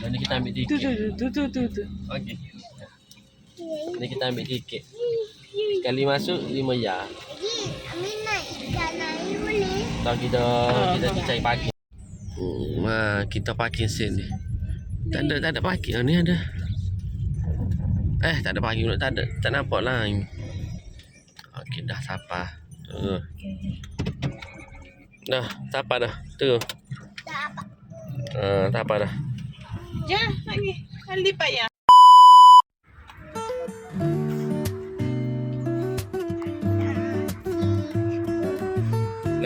Ni kita ambil tiket. Tu. Okey. Ni kita ambil tiket. Sekali masuk RM5. Amin naik. Tak naik boleh. Kalau kita cari parking. Kita parking sen ni. Tak ada parking. Ni ada. Tak ada parking pula. Tak nampak lah. Okey, dah sapa. Dah, sapa dah. Tu. Tak apa. Tak apa dah. Ya, lagi. Lipat ya.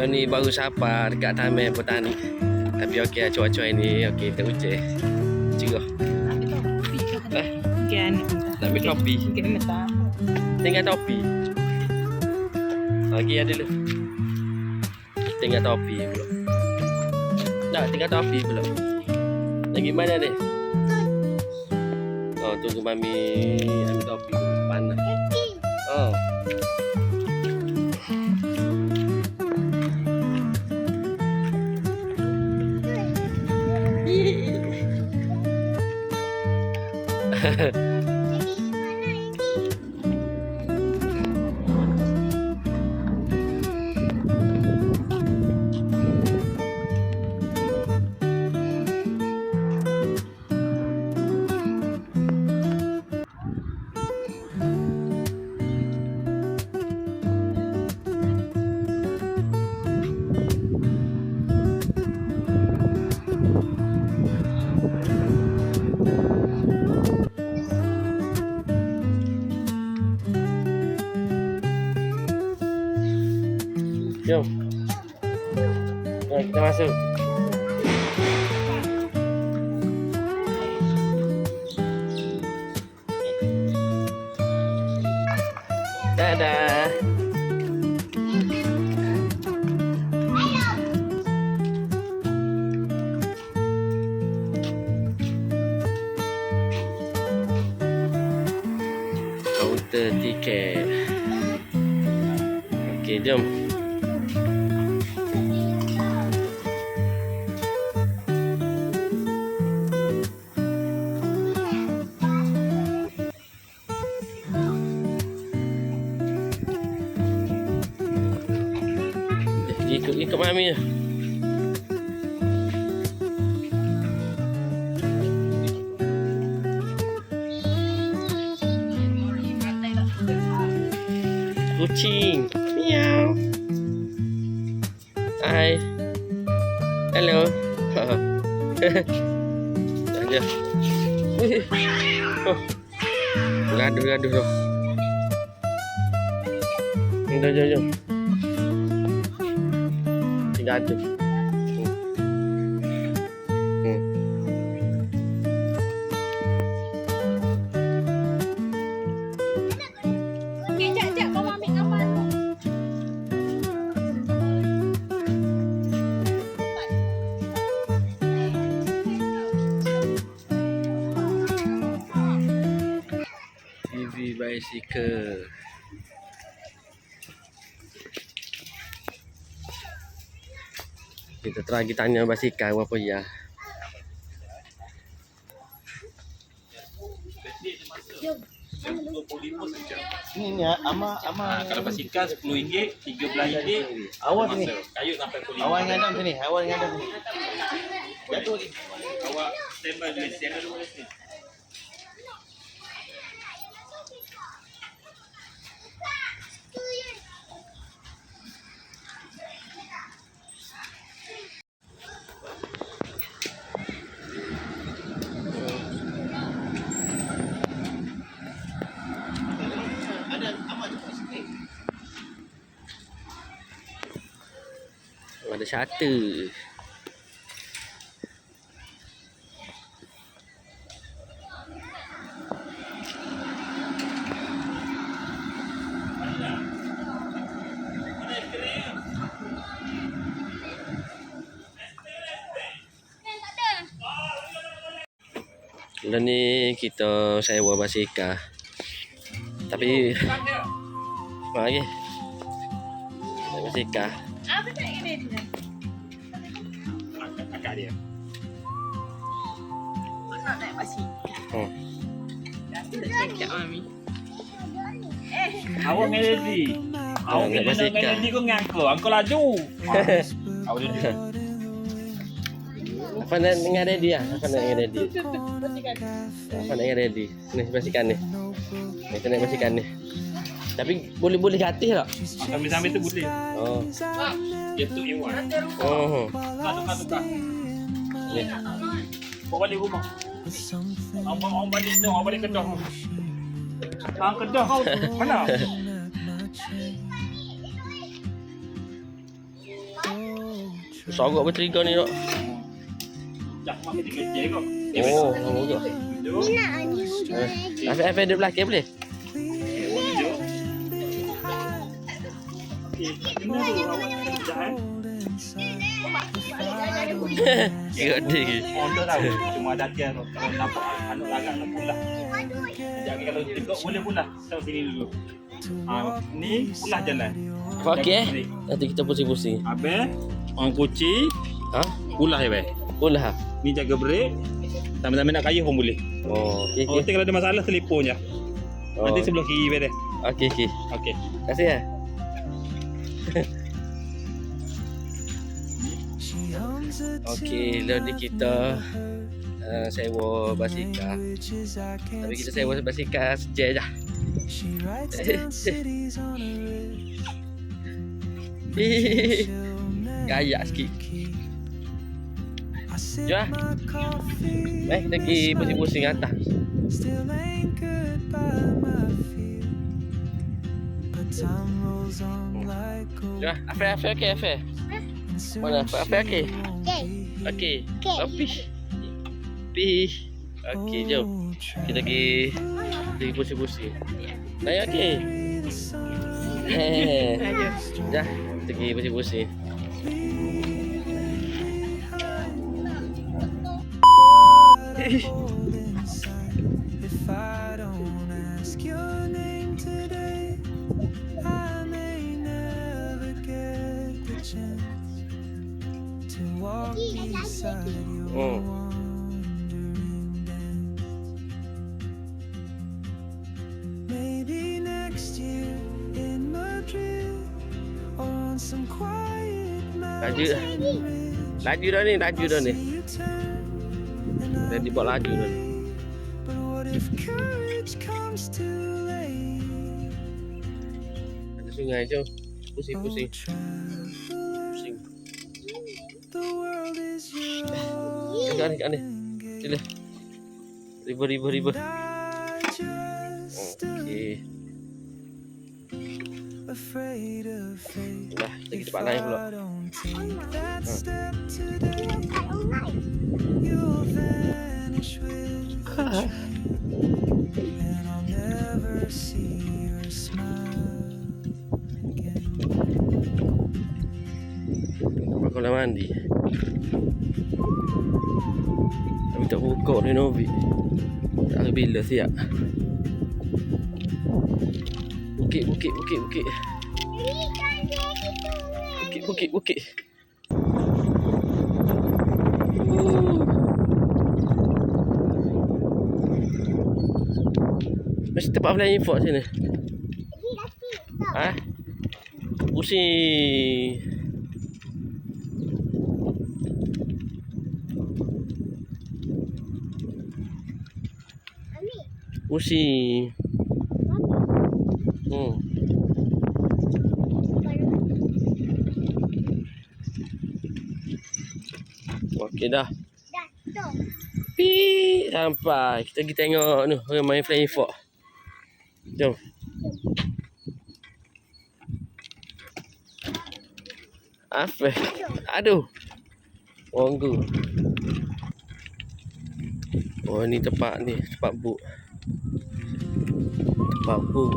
Ni baru sapa dekat Taman Botani. Tapi okey lah cuaca ini. Okey, tak hujan. Cerah. Gan. Nak ambil topi. Gan tak. Tinggal topi. Okey, ada dulu. Tinggal topi pula. Tak, tinggal topi pula. Lagi mana ni? Oh, tunggu mami ambil topi. Panas. Oh. Jom. Kita masuk. Dadah. Kaunter tiket. Okey, jom. Ikut mami je. Kucing. Miau. Hai. Hello. Aja. Oh. Gaduh tu. Jom. Gaduh. Sekejap, kau ambil gambar tu. TV bicycle. Kita try tanya basikal berapa ya. Ni ama kalau basikal RM10, RM13. awak ni. Kayu sampai RM5. Awak ngadam sini. Jatuh ni. Awak standby dulu, standby dulu sini. Ada shuttle. Dan ni kita sewa basikal. Tapi lagi basikal. Apa tak ini? Akak dia. nak naik basikal. Oh. Dah cakap Mami. Awak dengan Daddy. Awak naik kena basikal. dengan Daddy kau dengan aku. Aku laju. Awak duduk. Apa nak dengan Daddy ah? Apa nak dengan Daddy? Tu basikal. Apa nak dengan Daddy? Ni basikal ni. Ni kita naik basikal ni. Tapi boleh gratis tak? Sambil-sambil tu boleh. Oh. Dia tu iwan. Oh. Tukar. Ni. Bawa balik rumah. Orang balik tu, orang balik Kedah. Kedah kau mana? Sorok bertiga ni dok. Jak mak kita kerja kau. Oh, lama juga. Duduk. Ni nak ni udah. Afif duduk belakang boleh? Duduk. Kena tu awak kerja. Kira dia. Onda tahu. Cuma ada dia tu. Kalau nampak anak lagak nak pulang. Jadi kalau tengok boleh pulang. Tahu sini dulu. Ni pulang jalan. Okey. Nanti kita pusing-pusing. Habis orang kunci Ha? pulang ya, Ulah. ni jaga break. Sambil-sambil nak kayuh pun boleh. Oh, okey Oh, okey. kalau ada masalah telefon je. Oh, Nanti sebelah kiri beres. okey okey. Okey. Terima kasih ya. Okey, lalu kita sewa basikal. Tapi kita sewa basikal sejak je. Gaya sikit. Jom lah. Kita pergi pusing-pusing atas. Jom lah. Afif okey Afif. Mana Afif okey? Okey. Okey. Okey. Opis. Opis. Okey, jom. Kita pergi pusing-pusing. Naya okey. Dah, kita pergi pusing-pusing. Oh. Maybe next year in Madrid or on some quiet Laju dah. Laju dah ni. Dah dibuat laju dah ni. But what if courage comes too late? Ada sungai jom. Pusing-pusing. Pusing. The world is your Kat ni. Sila. Riba. I just Okey. afraid of fate. Dah, kita tempat lain pula. I don't take that step today, you'll vanish with the train, and I'll never see your smile again. Tempat kolam mandi. Tapi tak buka renovate. Tak tahu bila siap. Bukit. Bukit. Mesti tempat flying fox sini. Ha? Pusing. Pusing. Okey dah. Dah, tu. Sampai. Kita pergi tengok ni orang main flying fox. Jom. Afif. Aduh. Wonggu. Oh ni tempat boat. Tempat boat.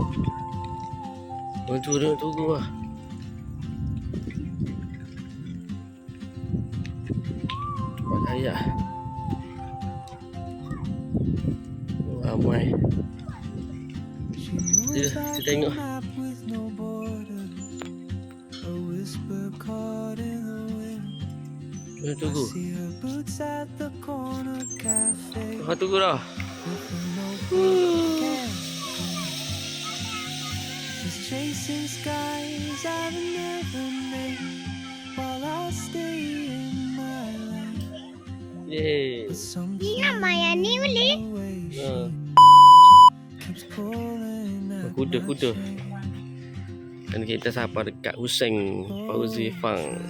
Tunggu lah. Tempat kayak. Ramai. Kita tengok. Tunggu. See her boots at the corner cafe. Kau tunggu dah. Just chasing skies I've never made while I stay in my lane. Yeay. But something Ni nama yang ni boleh. away Ha. keeps pulling at Kuda-kuda. Dan kita sampai dekat Hussein Fauzi Fang.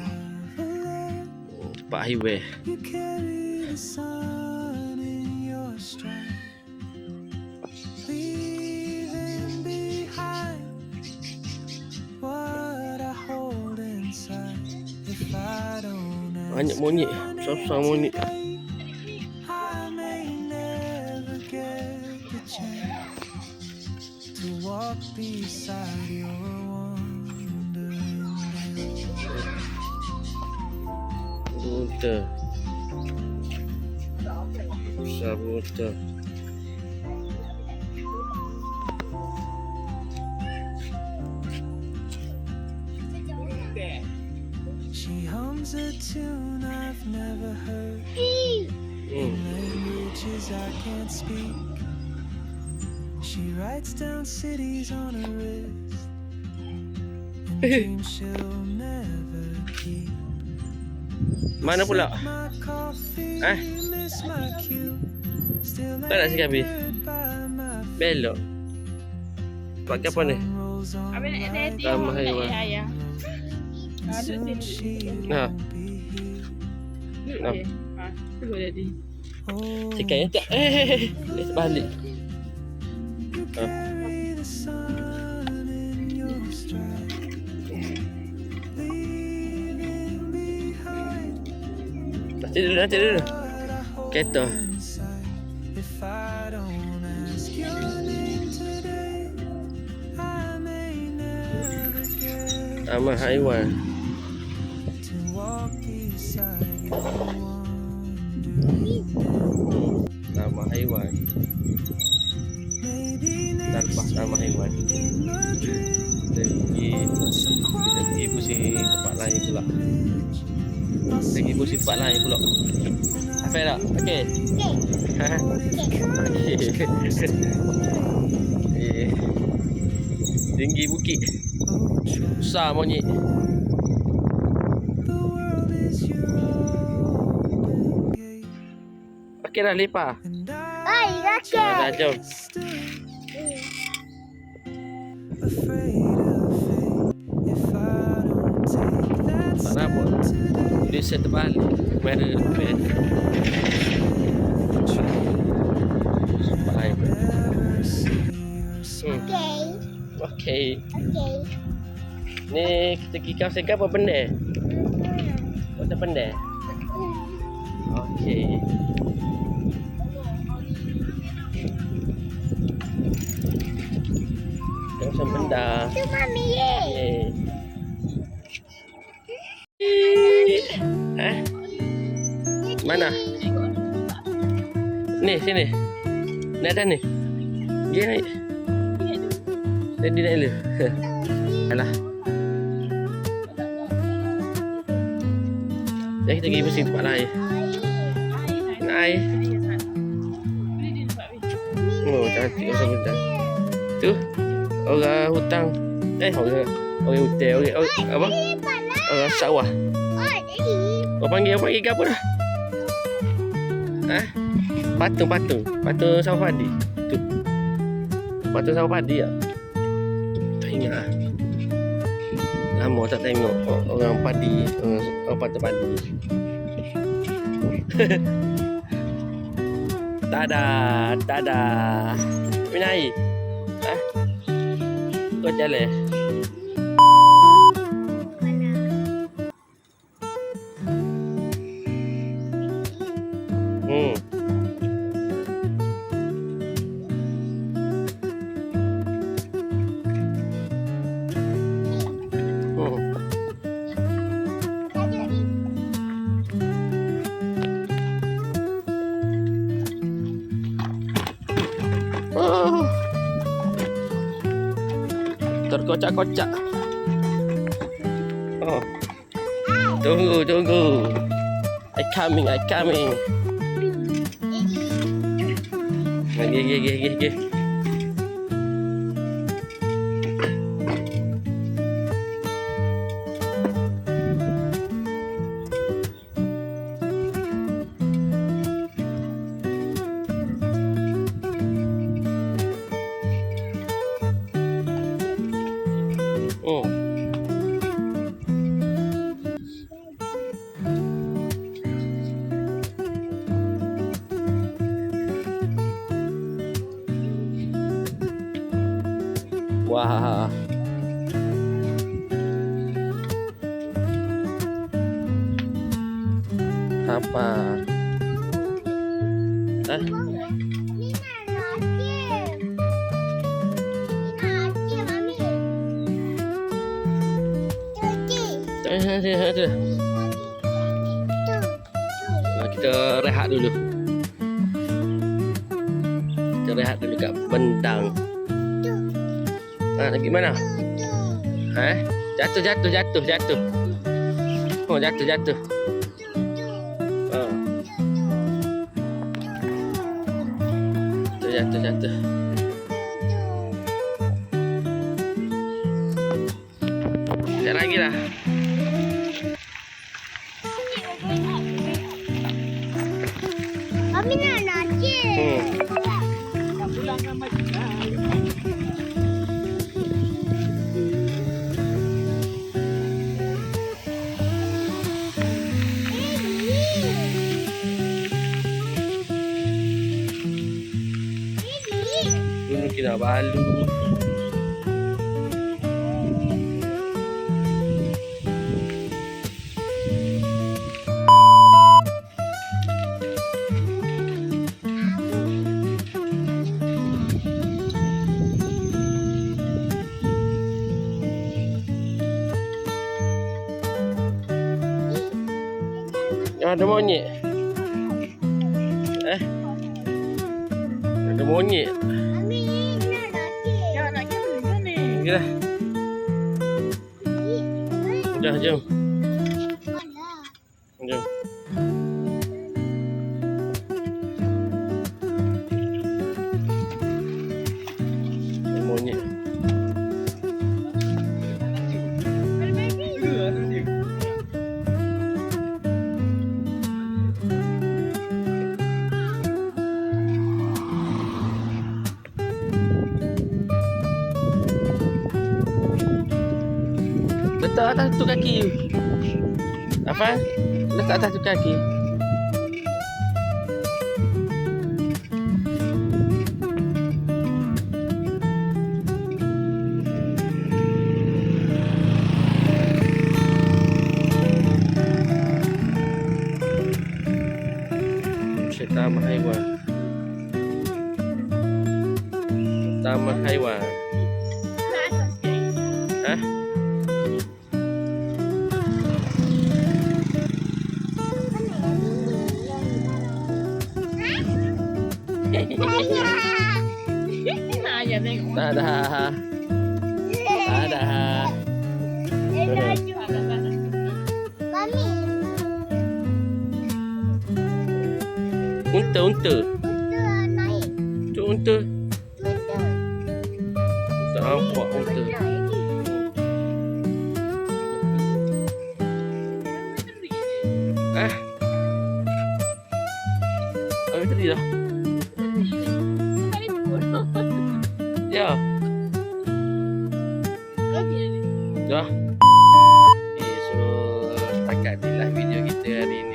Tempat highway. you. Carry the sun in your stride, leaving behind what I hold inside. If I don't Banyak ask monyet. your name Besar-besar monyet. today, I may never get the chance to walk beside your wandering hand. Buta. Besar buta. She hums a tune I've never heard in languages I can't speak. She writes down cities on her wrist and dreams she'll never keep. Mana pula? My coffee, Eh? miss my cue. Still Tak nak sikit habis. anchored by my Belok. Pakai apa ni? tongue rolls on Habis nak like edit Ramah nak haiwan. ayah. Ada soon sini. she Ha. won't be here. Duduk Nam. je. Ha, duduk jadi. Oh, Sikat ya tak? Let's balik. you carry the sun in your stride, leaving behind Nanti dulu, nanti dulu. what I hold Kereta. inside. If I don't ask your name today, I may never get Taman haiwan. to walk beside your wandering. Taman haiwan. Maybe Nampak next taman haiwan. in my dream, Kita pergi, some kita pergi pusing tempat lain pula. village, I'll Kita pergi pusing tempat lain pula. Hafal tak? Okey. Ha? Okey. Eh. Tinggi bukit. oh, true. Besar monyet. The world is your open gate, Okey dah lepas. and Oi, rakyat. Dah jom. stood afraid of fate. If I don't take that Tak step nampak. today, Boleh set terbalik. Kamera depan. Tempat lain. never see your smile. Okey. Okey. Okey. Ni kita pergi kawasan ke apa benda? Kawasan benda? Okey. Kawasan benda. Tu mami ye. Eh? Mana? Ni, sini. Ni ada ni. Dia naik. Dia naik dulu. Alah. Jadi kita pergi pusing tempat lain. Nak air. Oh, cantik kawasan benda. Tu. Orang hutang. Orang hutan. Orang apa? Orang sawah. Oh, jadi. Kau panggil ke apa dah? Ha? Patung sawah padi. Tu. Patung sawah padi tak? Tak ingat lah. Lama tak tengok orang padi, orang patung padi. Dadah. Minum air. Ha? Kau jalan. Hmm. Oh. Terkocak-kocak. Oh. Tunggu. I coming. Gih. Oh. Wah. Apa? Hah? Ini nasi, mami. Cuci. Ada. Kita rehat dulu. Kita rehat dulu kat bentang. Nak pergi mana? Jatuh. Oh, jatuh. Oh. Jatuh. Sekejap lagi lah. Mami nak nasi. Dulu kira balu. Ada monyet. Ada monyet. Mami nak nasi. Ya, nak kena dulu ni. Okeylah. Dah, jom. Mana? Jom. Ada monyet. Letak atas tu kaki. Apa? Letak atas tu kaki. Taman haiwan. Taman haiwan. Nak atas sikit. Hah? Nak aja tengok. Tak ada. Tak ada. Mami. Unta. Unta naik. Tu unta. Unta. Tak nampak unta. Oh, tadi dah. Ya. Dah. Okay, so setakat ni lah video kita hari ni.